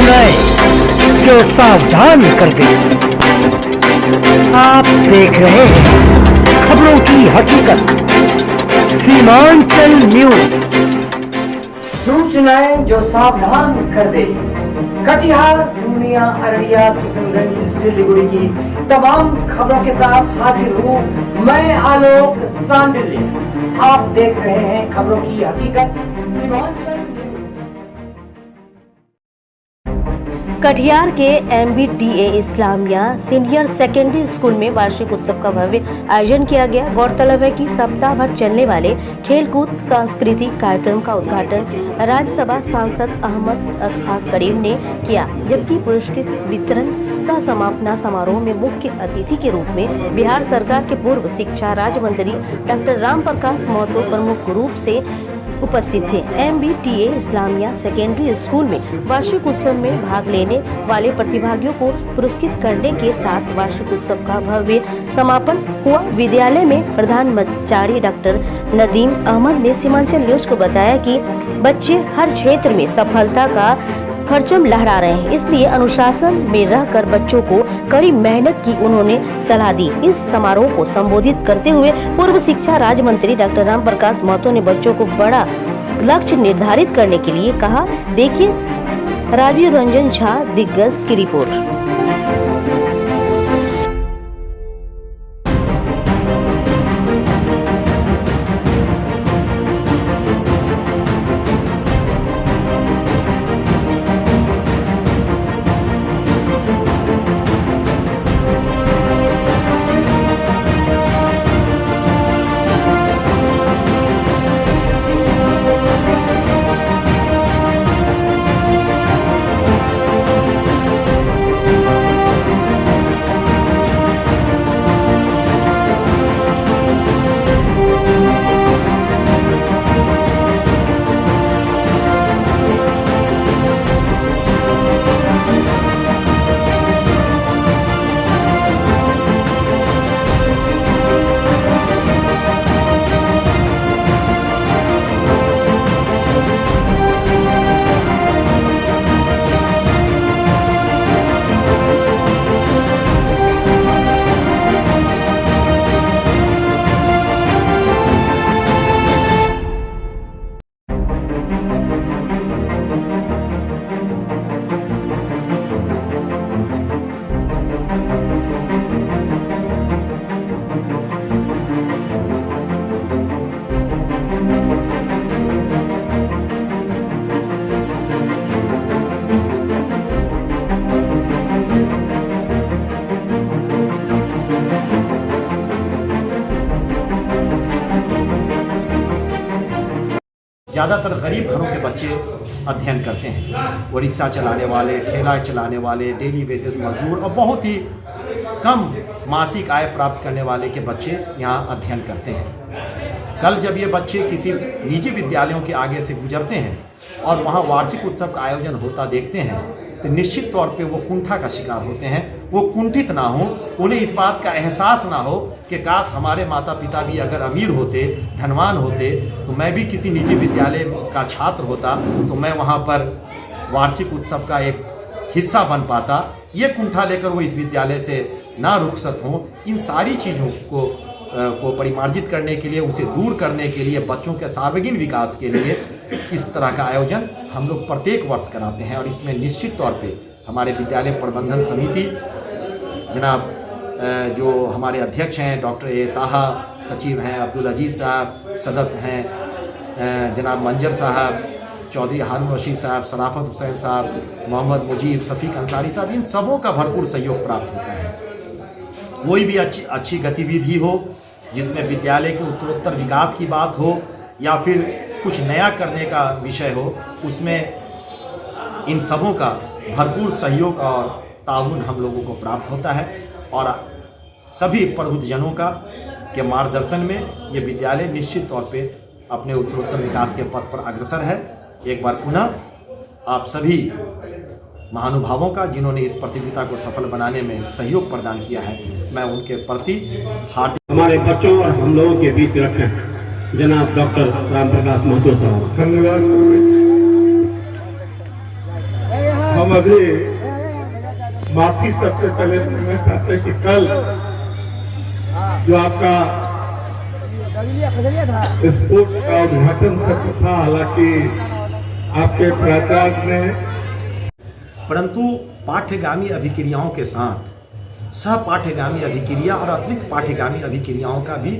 सुनाए जो सावधान कर दे। आप देख रहे हैं खबरों की हकीकत, सीमांचल न्यूज। सूचनाएं जो सावधान कर दे। कटिहार, पूर्णिया, अररिया, किशनगंज, सिलीगुड़ी की तमाम खबरों के साथ हाजिर हूँ मैं आलोक सांडिल्य। आप देख रहे हैं खबरों की हकीकत, सीमांचल। कटिहार के MBTA Islamia senior secondary school में वार्षिक उत्सव का भव्य आयोजन किया गया। गौरतलब है कि सप्ताह भर चलने वाले खेलकूद सांस्कृतिक कार्यक्रम का उद्घाटन राज्यसभा सांसद अहमद अशफाक करीम ने किया, जबकि पुरस्कृत वितरण सह समापना समारोह में मुख्य अतिथि के रूप में बिहार सरकार के पूर्व शिक्षा राज्य मंत्री डॉक्टर राम प्रकाश महतो प्रमुख रूप से उपस्थित थे। MBTA इस्लामिया सेकेंडरी स्कूल में वार्षिक उत्सव में भाग लेने वाले प्रतिभागियों को पुरस्कृत करने के साथ वार्षिक उत्सव का भव्य समापन हुआ। विद्यालय में प्रधानाचार्य डॉक्टर नदीम अहमद ने सीमांचल न्यूज को बताया कि बच्चे हर क्षेत्र में सफलता का परचम लहरा रहे हैं, इसलिए अनुशासन में रहकर बच्चों को कड़ी मेहनत की उन्होंने सलाह दी। इस समारोह को संबोधित करते हुए पूर्व शिक्षा राज्य मंत्री डॉक्टर राम प्रकाश महतो ने बच्चों को बड़ा लक्ष्य निर्धारित करने के लिए कहा। देखिए राजीव रंजन झा दिग्गज की रिपोर्ट। ज़्यादातर गरीब घरों के बच्चे अध्ययन करते हैं। वो रिक्शा चलाने वाले, ठेला चलाने वाले, डेली बेसिस मजदूर और बहुत ही कम मासिक आय प्राप्त करने वाले के बच्चे यहाँ अध्ययन करते हैं। कल जब ये बच्चे किसी निजी विद्यालयों के आगे से गुजरते हैं और वहाँ वार्षिक उत्सव का आयोजन होता देखते हैं तो निश्चित तौर पे वो कुंठा का शिकार होते हैं। वो कुंठित ना हो, उन्हें इस बात का एहसास ना हो कि काश हमारे माता पिता भी अगर अमीर होते, धनवान होते, तो मैं भी किसी निजी विद्यालय का छात्र होता तो मैं वहाँ पर वार्षिक उत्सव का एक हिस्सा बन पाता। ये कुंठा लेकर वो इस विद्यालय से ना रुखसत हों। इन सारी चीज़ों को परिमार्जित करने के लिए, उसे दूर करने के लिए, बच्चों के सार्वजनिक विकास के लिए इस तरह का आयोजन हम लोग प्रत्येक वर्ष कराते हैं। और इसमें निश्चित तौर पे हमारे विद्यालय प्रबंधन समिति जनाब जो हमारे अध्यक्ष हैं डॉक्टर ए ताहा, सचिव हैं अब्दुल अजीज़ साहब, सदस्य हैं जनाब मंजर साहब, चौधरी हारून रशीद साहब, सराफत हुसैन साहब, मोहम्मद मुजीब, शफीक अंसारी साहब, इन सबों का भरपूर सहयोग प्राप्त होता है। कोई भी अच्छी गतिविधि हो जिसमें विद्यालय के उत्तरोत्तर विकास की बात हो या फिर कुछ नया करने का विषय हो, उसमें इन सबों का भरपूर सहयोग और ताउन हम लोगों को प्राप्त होता है। और सभी प्रबुद्धजनों का के मार्गदर्शन में ये विद्यालय निश्चित तौर पे अपने उत्तरोत्तर विकास के पथ पर अग्रसर है। एक बार पुनः आप सभी महानुभावों का जिन्होंने इस प्रतियोगिता को सफल बनाने में सहयोग प्रदान किया है, मैं उनके प्रति हार्दिक हमारे बच्चों और हम लोगों के बीच रखें जनाब डॉक्टर राम प्रकाश महतो साहब। अभी माफी सबसे पहले मैं चाहता हूं कि कल जो आपका स्पोर्ट्स का उद्घाटन सत्र था, हालांकि आपके प्राचार्य ने, परंतु पाठ्यगामी अभिक्रियाओं के साथ सह पाठ्यगामी अभिक्रिया और अतिरिक्त पाठ्यगामी अभिक्रियाओं का भी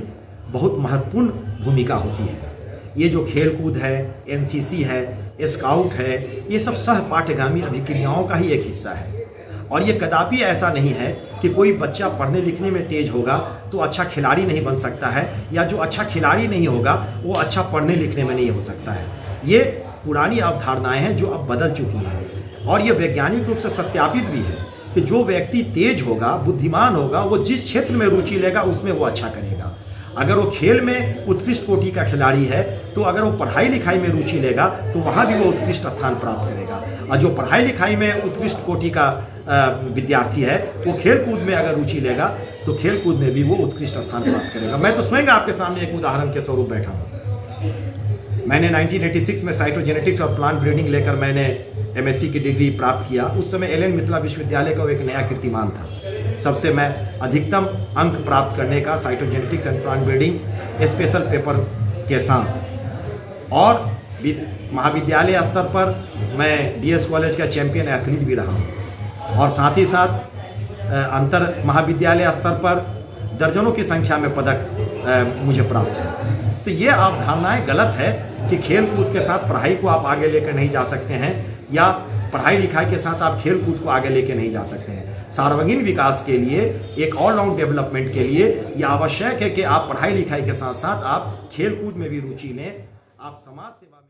बहुत महत्वपूर्ण भूमिका होती है। ये जो खेलकूद है, एनसीसी है, स्काउट है, ये सब सह पाठ्यगामी अभिक्रियाओं का ही एक हिस्सा है। और ये कदापि ऐसा नहीं है कि कोई बच्चा पढ़ने लिखने में तेज होगा तो अच्छा खिलाड़ी नहीं बन सकता है, या जो अच्छा खिलाड़ी नहीं होगा वो अच्छा पढ़ने लिखने में नहीं हो सकता है। ये पुरानी अवधारणाएं हैं जो अब बदल चुकी हैं, और ये वैज्ञानिक रूप से सत्यापित भी है कि जो व्यक्ति तेज होगा, बुद्धिमान होगा, वो जिस क्षेत्र में रुचि लेगा उसमें वो अच्छा करेगा। अगर वो खेल में उत्कृष्ट कोटि का खिलाड़ी है तो अगर वो पढ़ाई लिखाई में रुचि लेगा तो वहाँ भी वो उत्कृष्ट स्थान प्राप्त करेगा। और जो पढ़ाई लिखाई में उत्कृष्ट कोटि का विद्यार्थी है वो खेल कूद में अगर रुचि लेगा तो खेल कूद में भी वो उत्कृष्ट स्थान प्राप्त करेगा। मैं तो स्वयं आपके सामने एक उदाहरण के स्वरूप बैठा हूँ। मैंने 1986 में साइटोजेनेटिक्स और प्लांट ब्रीडिंग लेकर मैंने एमएससी की डिग्री प्राप्त किया। उस समय एल एन मिथिला विश्वविद्यालय का एक नया कीर्तिमान था। सबसे मैं अधिकतम अंक प्राप्त करने का cytogenetics and plant breeding special paper के साथ, और महाविद्यालय स्तर पर मैं डीएस कॉलेज का चैंपियन एथलीट भी रहा हूँ, और साथ ही साथ अंतर महाविद्यालय स्तर पर दर्जनों की संख्या में पदक मुझे प्राप्त है। तो ये अवधारणाएं गलत है कि खेल कूद के साथ पढ़ाई को आप आगे लेकर नहीं जा सकते हैं, या पढ़ाई लिखाई के साथ आप खेल कूद को आगे लेकर नहीं जा सकते हैं। सार्वजनिक विकास के लिए, एक ऑलराउंड डेवलपमेंट के लिए यह आवश्यक है कि आप पढ़ाई लिखाई के साथ साथ आप खेल कूद में भी रुचि लें, आप समाज सेवा